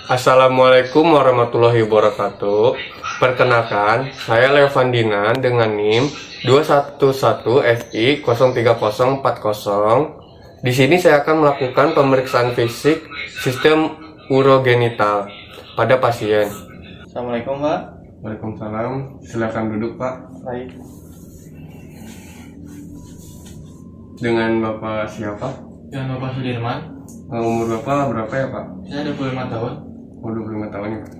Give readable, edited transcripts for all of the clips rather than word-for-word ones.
Assalamualaikum warahmatullahi wabarakatuh. Perkenalkan, saya Levandinan dengan NIM 211FI03040. Di sini saya akan melakukan pemeriksaan fisik sistem urogenital pada pasien. Assalamualaikum Pak. Waalaikumsalam. Silakan duduk, Pak. Baik. Dengan Bapak siapa? Dengan Bapak Sudirman. Umur Bapak berapa ya, Pak? Saya 25 tahun. 25 tahun ya, Pak.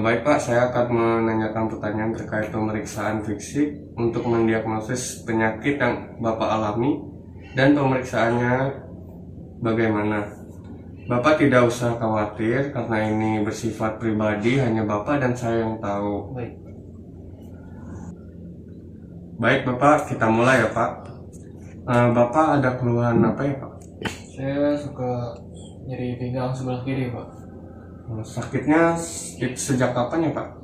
Baik Pak, saya akan menanyakan pertanyaan terkait pemeriksaan fisik untuk mendiagnosis penyakit yang Bapak alami dan pemeriksaannya bagaimana. Bapak tidak usah khawatir karena ini bersifat pribadi, hanya Bapak dan saya yang tahu. Baik. Baik Bapak, kita mulai ya Pak. Bapak ada keluhan apa ya Pak? Saya suka nyeri pinggang sebelah kiri Pak. Sakitnya sejak kapan ya Pak?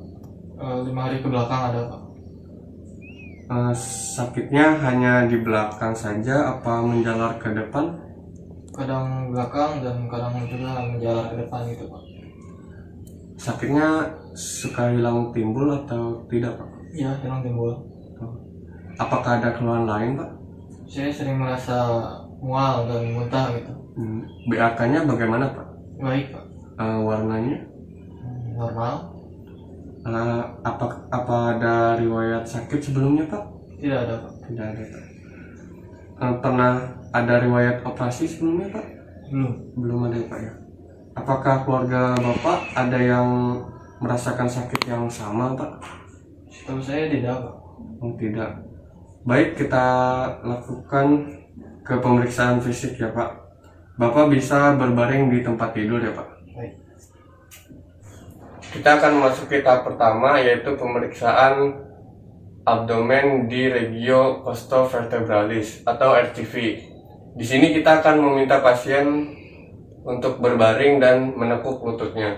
5 hari ke belakang ada Pak. Sakitnya hanya di belakang saja, apa menjalar ke depan? Kadang belakang dan kadang juga menjalar ke depan gitu Pak. Sakitnya suka hilang timbul atau tidak Pak? Iya, hilang timbul. Apakah ada keluhan lain Pak? Saya sering merasa mual dan muntah gitu. BAK-nya bagaimana Pak? Baik Pak. Warnanya? Normal? Apa ada riwayat sakit sebelumnya Pak? Tidak ada Pak. Tidak ada Pak. Pernah ada riwayat operasi sebelumnya Pak? Belum. Belum ada ya Pak ya. Apakah keluarga Bapak ada yang merasakan sakit yang sama Pak? Setahu saya tidak Pak. Oh, tidak. Baik, kita lakukan ke pemeriksaan fisik ya Pak. Bapak bisa berbaring di tempat tidur ya Pak. Baik. Kita akan memasuki tahap pertama, yaitu pemeriksaan abdomen di regio costovertebralis atau RCV. Di sini kita akan meminta pasien untuk berbaring dan menekuk lututnya.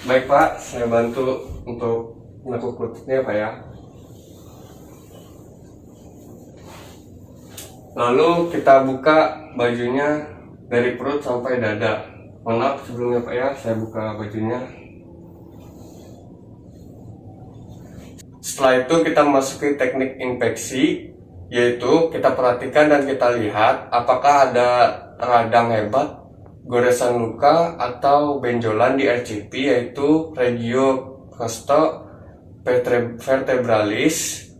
Baik Pak, saya bantu untuk menekuk lututnya Pak ya. Lalu kita buka bajunya dari perut sampai dada. Maaf sebelumnya Pak ya, saya buka bajunya. Setelah itu kita masuki teknik infeksi, yaitu kita perhatikan dan kita lihat apakah ada radang hebat, goresan luka, atau benjolan di RCP, yaitu regio costovertebralis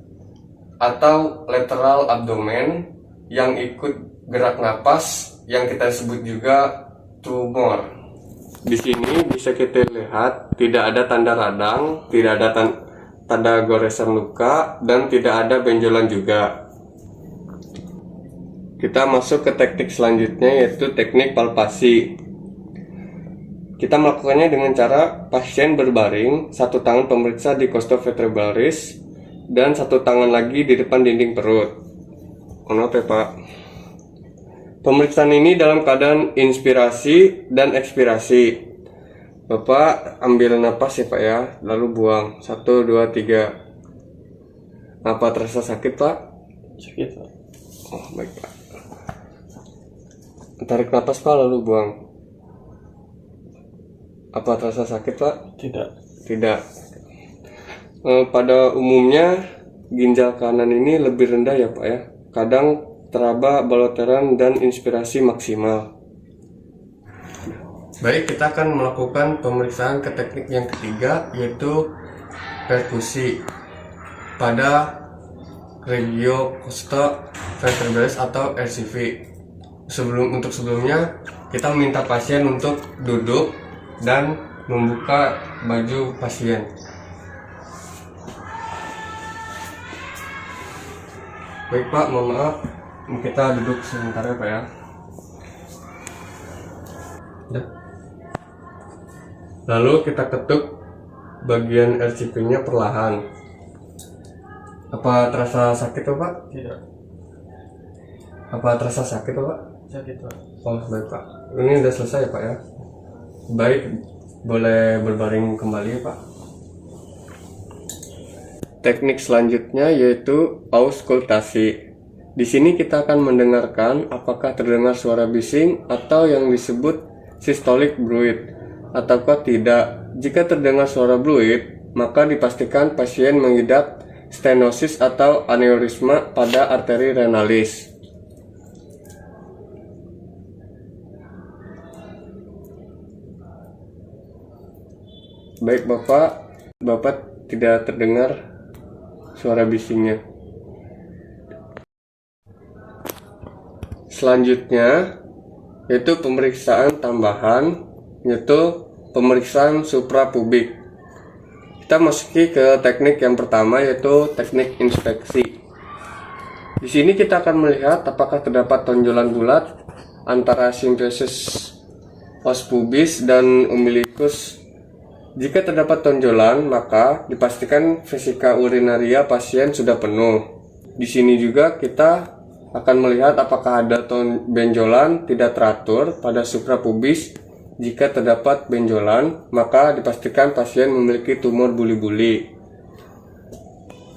atau lateral abdomen yang ikut gerak napas yang kita sebut juga tumor. Di sini bisa kita lihat tidak ada tanda radang, tidak ada tanda goresan luka, dan tidak ada benjolan juga. Kita masuk ke teknik selanjutnya, yaitu teknik palpasi. Kita melakukannya dengan cara pasien berbaring, satu tangan pemeriksa di costovertebralis dan satu tangan lagi di depan dinding perut. Maaf ya Pak. Pemeriksaan ini dalam keadaan inspirasi dan ekspirasi. Bapak ambil napas ya Pak ya, lalu buang. 1, 2, 3. Apa terasa sakit Pak? Sakit Pak. Oh baik Pak. Tarik napas Pak, lalu buang. Apa terasa sakit Pak? Tidak. Tidak. Pada umumnya ginjal kanan ini lebih rendah ya Pak ya. Kadang teraba baloteran dan inspirasi maksimal. Baik, kita akan melakukan pemeriksaan ke teknik yang ketiga, yaitu perkusi pada regio costovertebralis atau RCV. Sebelumnya kita meminta pasien untuk duduk dan membuka baju pasien. Baik Pak, mohon maaf, kita duduk sebentar ya Pak ya. Lalu kita ketuk bagian RCP-nya perlahan. Apa terasa sakit Pak? Tidak. Apa terasa sakit Pak? Sakit Pak. Oh baik Pak, ini udah selesai ya Pak ya. Baik, boleh berbaring kembali ya Pak. Teknik selanjutnya yaitu auskultasi. Di sini kita akan mendengarkan apakah terdengar suara bising atau yang disebut systolic bruit. ataukah tidak. Jika terdengar suara fluid, maka dipastikan pasien mengidap stenosis atau aneurisma pada arteri renalis. Baik Bapak tidak terdengar suara bisingnya. Selanjutnya yaitu pemeriksaan tambahan, yaitu pemeriksaan suprapubik. Kita masuki ke teknik yang pertama, yaitu teknik inspeksi. Di sini kita akan melihat apakah terdapat tonjolan bulat antara simfiosis os pubis dan umbilicus. Jika terdapat tonjolan, maka dipastikan vesika urinaria pasien sudah penuh. Di sini juga kita akan melihat apakah ada benjolan tidak teratur pada suprapubis. Jika terdapat benjolan, maka dipastikan pasien memiliki tumor buli-buli.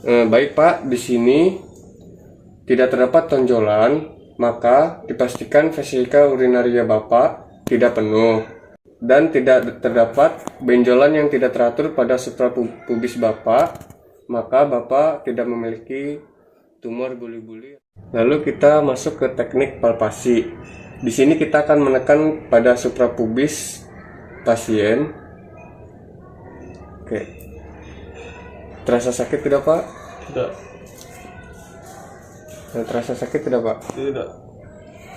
Baik Pak, di sini tidak terdapat tonjolan, maka dipastikan vesika urinaria Bapak tidak penuh dan tidak terdapat benjolan yang tidak teratur pada suprapubis Bapak, maka Bapak tidak memiliki tumor buli-buli. Lalu kita masuk ke teknik palpasi. Di sini kita akan menekan pada suprapubis pasien. Oke. Terasa sakit tidak, Pak? Tidak. Terasa sakit tidak, Pak? Tidak.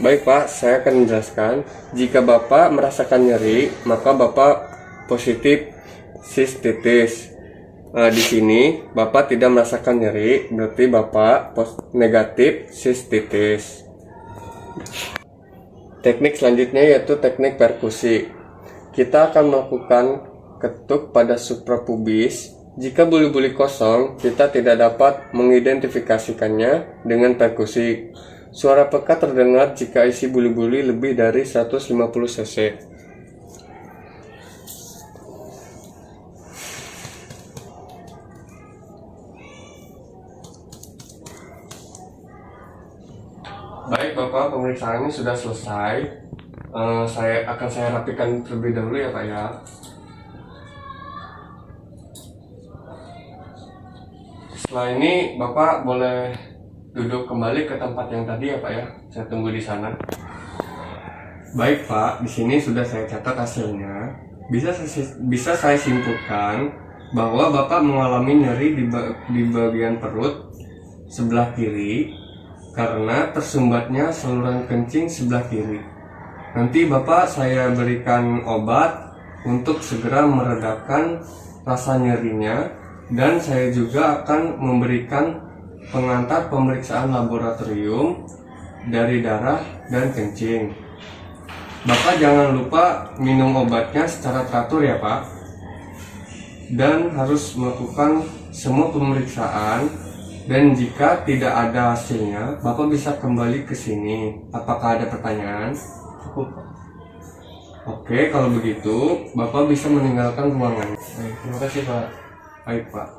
Baik, Pak, saya akan menjelaskan. Jika Bapak merasakan nyeri, maka Bapak positif sistitis. Di sini Bapak tidak merasakan nyeri, berarti Bapak negatif sistitis. Teknik selanjutnya yaitu teknik perkusi. Kita akan melakukan ketuk pada suprapubis. Jika buli-buli kosong, kita tidak dapat mengidentifikasikannya dengan perkusi. Suara peka terdengar jika isi buli-buli lebih dari 150 cc. Baik Bapak, pemeriksaan ini sudah selesai. Saya rapikan terlebih dahulu ya Pak ya. Setelah ini Bapak boleh duduk kembali ke tempat yang tadi ya Pak ya. Saya tunggu di sana. Baik Pak, di sini sudah saya catat hasilnya. Bisa saya simpulkan bahwa Bapak mengalami nyeri di bagian perut sebelah kiri karena tersumbatnya saluran kencing sebelah kiri. Nanti Bapak saya berikan obat untuk segera meredakan rasa nyerinya, dan saya juga akan memberikan pengantar pemeriksaan laboratorium dari darah dan kencing. Bapak jangan lupa minum obatnya secara teratur ya Pak, dan harus melakukan semua pemeriksaan. Dan jika tidak ada hasilnya, Bapak bisa kembali ke sini. Apakah ada pertanyaan? Cukup. Oke, kalau begitu Bapak bisa meninggalkan ruangan. Baik, terima kasih Pak. Baik Pak.